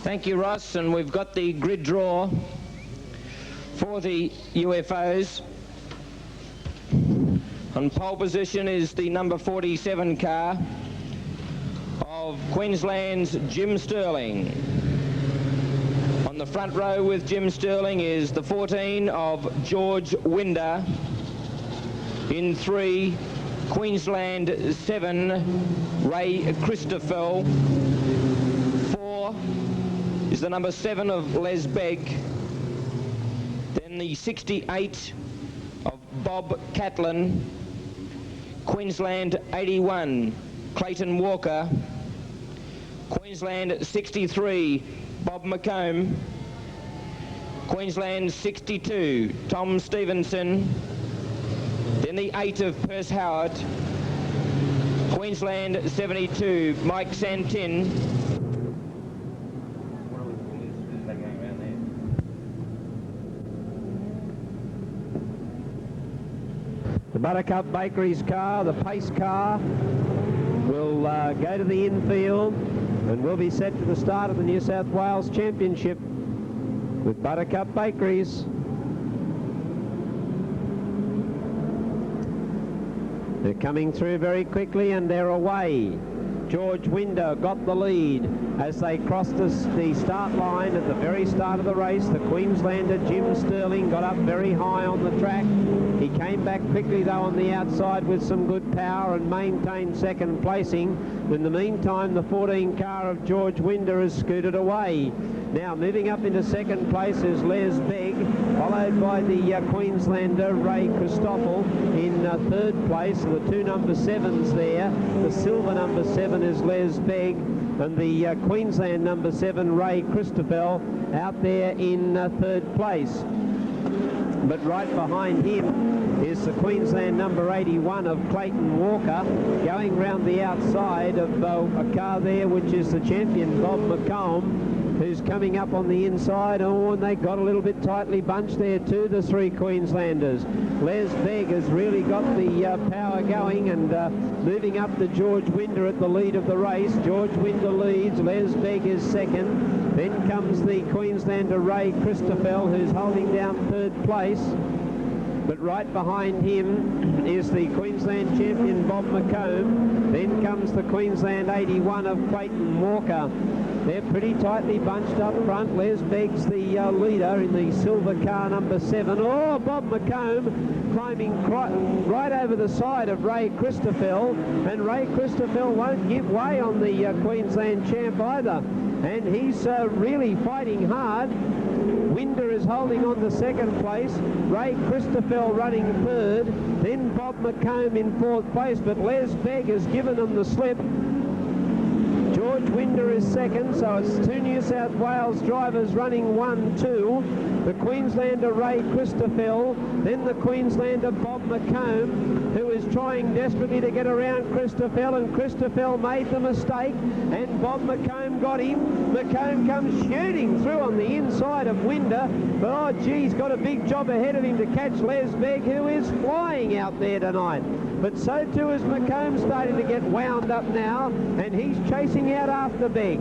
Thank you, Ross, and we've got the grid draw for the UFOs. On pole position is the number 47 car of Queensland's Jim Sterling. On the front row with Jim Sterling is the 14 of George Winder. In 3, Queensland 7, Ray Christoffel. 4 is the number 7 of Les Begg. Then the 68 of Bob Catlin. Queensland 81, Clayton Walker. Queensland 63, Bob McComb. Queensland 62, Tom Stevenson. Then the 8 of Perce Howard. Queensland 72, Mike Santin. The Buttercup Bakeries car, the pace car, will go to the infield and will be set to the start of the New South Wales Championship with Buttercup Bakeries. They're coming through very quickly and they're away. George Winder got the lead as they crossed the start line at the very start of the race. The Queenslander Jim Sterling got up very high on the track. He came back quickly though on the outside with some good power and maintained second placing. In the meantime, the 14 car of George Winder has scooted away. Now moving up into second place is Les Begg, followed by the Queenslander Ray Christoffel in third place. The 2 number 7s there. The silver number 7 is Les Begg, and the Queensland number 7 Ray Christoffel out there in third place. But right behind him is the Queensland number 81 of Clayton Walker, going round the outside of a car there which is the champion Bob McComb, who's coming up on the inside. Oh, and they got a little bit tightly bunched there too, the 3 Queenslanders. Les Begg has really got the power going and moving up to George Winder at the lead of the race. George Winder leads, Les Begg is second. Then comes the Queenslander Ray Christoffel, who's holding down third place. But right behind him is the Queensland champion Bob McComb. Then comes the Queensland 81 of Clayton Walker. They're pretty tightly bunched up front. Les Begg's the leader in the silver car number 7. Oh, Bob McComb climbing right over the side of Ray Christoffel, and Ray Christoffel won't give way on the Queensland champ either. And he's really fighting hard. Winder is holding on to second place. Ray Christoffel running third. Then Bob McComb in fourth place, but Les Begg has given them the slip. George Winder is second, so it's 2 New South Wales drivers running 1-2. The Queenslander Ray Christoffel, then the Queenslander Bob McComb, who is trying desperately to get around Christoffel, and Christoffel made the mistake, and Bob McComb got him. McComb comes shooting through on the inside of Winder, but oh gee, he's got a big job ahead of him to catch Les Begg, who is flying out there tonight. But so too is McComb starting to get wound up now, and he's chasing out after Begg.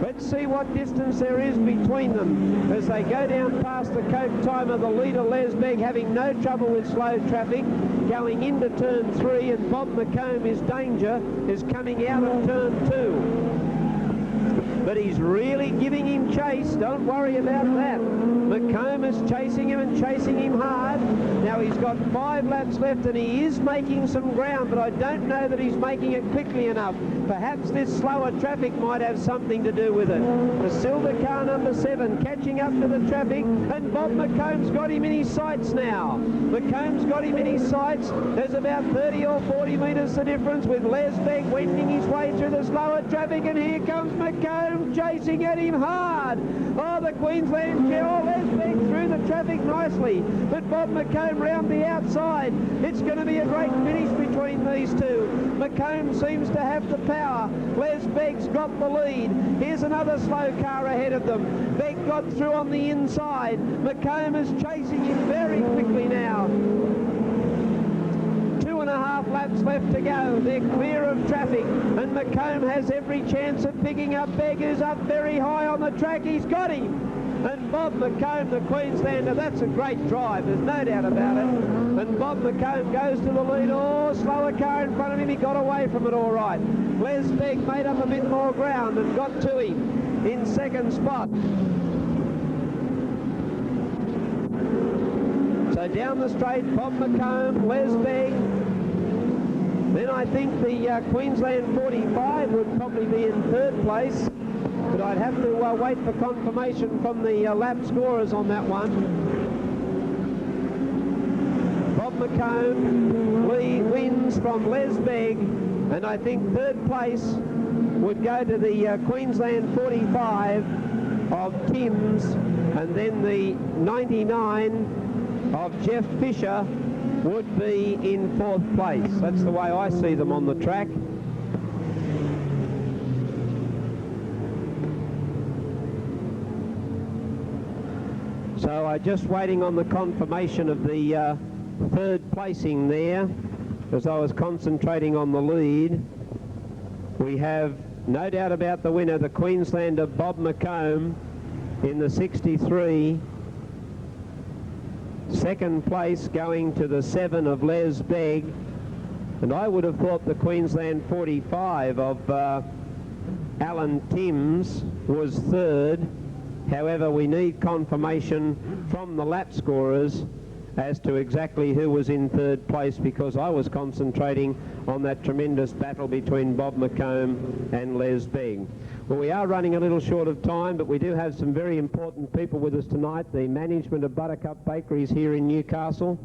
Let's see what distance there is between them as they go down past the Coke timer. The leader Les Begg having no trouble with slow traffic, going into turn 3, and Bob McComb, his danger is coming out of turn 2. But he's really giving him chase, don't worry about that. McComb is chasing him and chasing him hard. Now he's got 5 laps left and he is making some ground, but I don't know that he's making it quickly enough. Perhaps this slower traffic might have something to do with it. The silver car number 7 catching up to the traffic, and Bob McComb's got him in his sights now. McComb's got him in his sights. There's about 30 or 40 metres the difference, with Les Begg wending his way through the slower traffic, and here comes McComb chasing at him hard. Oh, the Queensland Les Begg through the traffic nicely, but Bob McComb round the outside. It's going to be a great finish between these two. McComb seems to have the power. Les Begg's got the lead. Here's another slow car ahead of them. Begg got through on the inside. McComb is chasing him very quickly now. 2.5 laps left to go. They're clear of traffic, and McComb has every chance of picking up Begg, who's up very high on the track. He's got him. And Bob McComb, the Queenslander, that's a great drive, there's no doubt about it. And Bob McComb goes to the lead. Oh, slower car in front of him, he got away from it all right. Les Begg made up a bit more ground and got to him in second spot. So down the straight, Bob McComb, Les Begg. Then I think the Queensland 45 would probably be in third place. But I'd have to wait for confirmation from the lap scorers on that one. Bob McComb wins from Les Begg, and I think third place would go to the Queensland 45 of Timms, and then the 99 of Jeff Fisher would be in fourth place. That's the way I see them on the track. So I'm just waiting on the confirmation of the third placing there, as I was concentrating on the lead. We have no doubt about the winner, the Queenslander Bob McComb in the 63. Second place going to the 7 of Les Begg. And I would have thought the Queensland 45 of Alan Timms was third. However, we need confirmation from the lap scorers as to exactly who was in third place, because I was concentrating on that tremendous battle between Bob McComb and Les Begg. Well, we are running a little short of time, but we do have some very important people with us tonight. The management of Buttercup Bakeries here in Newcastle.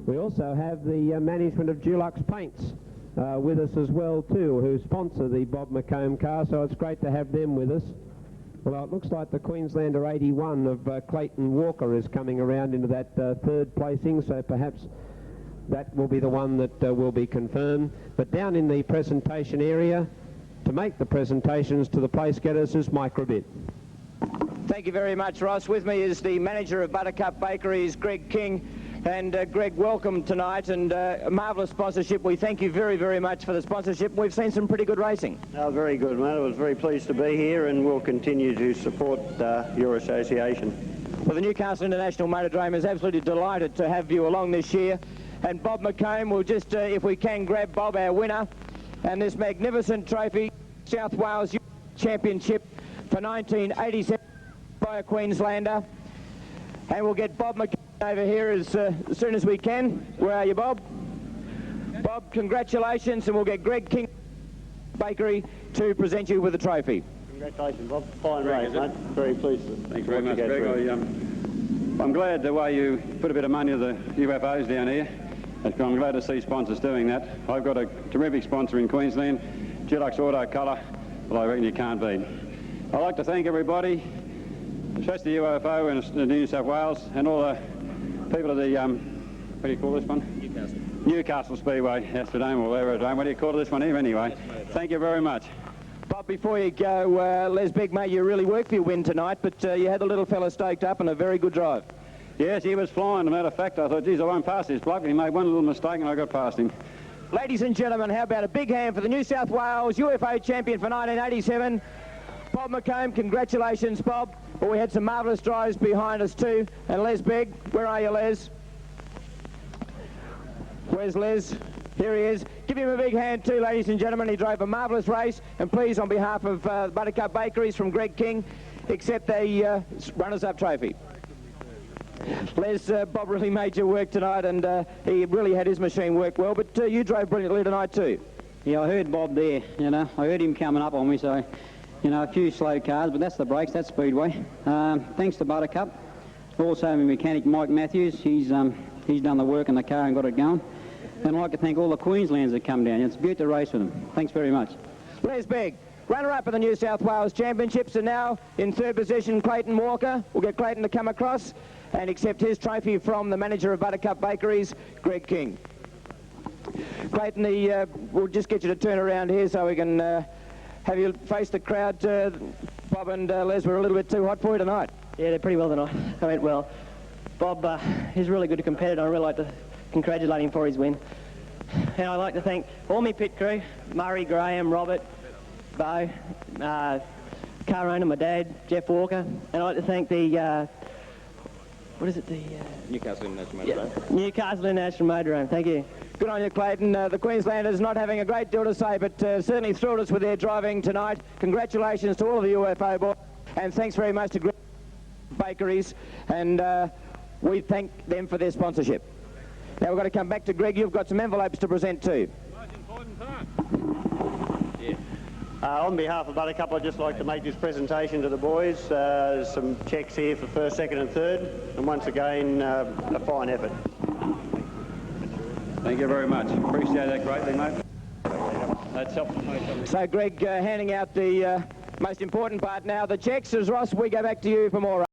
We also have the management of Dulux Paints with us as well too, who sponsor the Bob McComb car, so it's great to have them with us. Well, it looks like the Queenslander 81 of Clayton Walker is coming around into that third placing, so perhaps that will be the one that will be confirmed. But down in the presentation area, to make the presentations to the place getters is Mike Rabbit. Thank you very much, Ross. With me is the manager of Buttercup Bakeries, Greg King. And Greg, welcome tonight, and a marvellous sponsorship. We thank you very, very much for the sponsorship. We've seen some pretty good racing. Oh, very good, mate. I was very pleased to be here, and we'll continue to support your association. Well, the Newcastle International Motordrome is absolutely delighted to have you along this year. And Bob McComb will just, if we can, grab Bob, our winner, and this magnificent trophy, South Wales Championship for 1987 by a Queenslander. And we'll get Bob McComb over here as soon as we can. Where are you, Bob? Bob, congratulations, and we'll get Greg King Bakery to present you with the trophy. Congratulations, Bob. Fine race, mate. Very pleased to Thanks very much, Greg. I'm glad the way you put a bit of money to the UFOs down here. I'm glad to see sponsors doing that. I've got a terrific sponsor in Queensland, Dulux Auto Colour. Well, I reckon you can't beat. I'd like to thank everybody, especially the UFO and New South Wales, and all the people of the, what do you call this one? Newcastle Speedway, Astrodome, or Aerodrome. What do you call this one here anyway? Thank you very much. Bob, before you go, Les Begg made you really work for your win tonight, but you had the little fella staked up and a very good drive. Yes, he was flying. As a matter of fact, I thought, geez, I won't pass this bloke. And he made one little mistake and I got past him. Ladies and gentlemen, how about a big hand for the New South Wales UFO champion for 1987, Bob McComb. Congratulations, Bob. Well, we had some marvellous drives behind us too. And Les Begg, where are you, Les? Where's Les? Here he is. Give him a big hand too, ladies and gentlemen. He drove a marvellous race. And please, on behalf of Buttercup Bakeries from Greg King, accept a runners-up trophy. Les, Bob really made you work tonight, and he really had his machine work well, but you drove brilliantly tonight too. Yeah, I heard Bob there, you know. I heard him coming up on me, so, you know, a few slow cars, but that's the brakes, that's Speedway. Thanks to Buttercup. Also, my mechanic, Mike Matthews, he's done the work in the car and got it going. And I'd like to thank all the Queenslanders that come down. It's good to race with them. Thanks very much. Les Begg, runner-up in the New South Wales Championships, and now in third position, Clayton Walker. We'll get Clayton to come across and accept his trophy from the manager of Buttercup Bakeries, Greg King. Clayton, we'll just get you to turn around here so we can have you face the crowd. Bob and Les were a little bit too hot for you tonight. Yeah, they're pretty well tonight. They went well. Bob, he's a really good competitor. I'd really like to congratulate him for his win. and I'd like to thank all my pit crew, Murray, Graham, Robert, Bo, car owner, my dad, Jeff Walker, and I'd like to thank the, Newcastle International Motor Drive. Newcastle International Motorhome. Thank you. Good on you, Clayton. The Queenslanders not having a great deal to say, but certainly thrilled us with their driving tonight. Congratulations to all of the UFO boys, and thanks very much to Greg Bakeries, and we thank them for their sponsorship. Now we've got to come back to Greg. You've got some envelopes to present too. On behalf of Buttercup, I'd just like to make this presentation to the boys. Some cheques here for first, second and third, and once again, a fine effort. Thank you very much. Appreciate that greatly, mate. That's helpful. So Greg handing out the most important part now, the cheques. As Ross, we go back to you for more.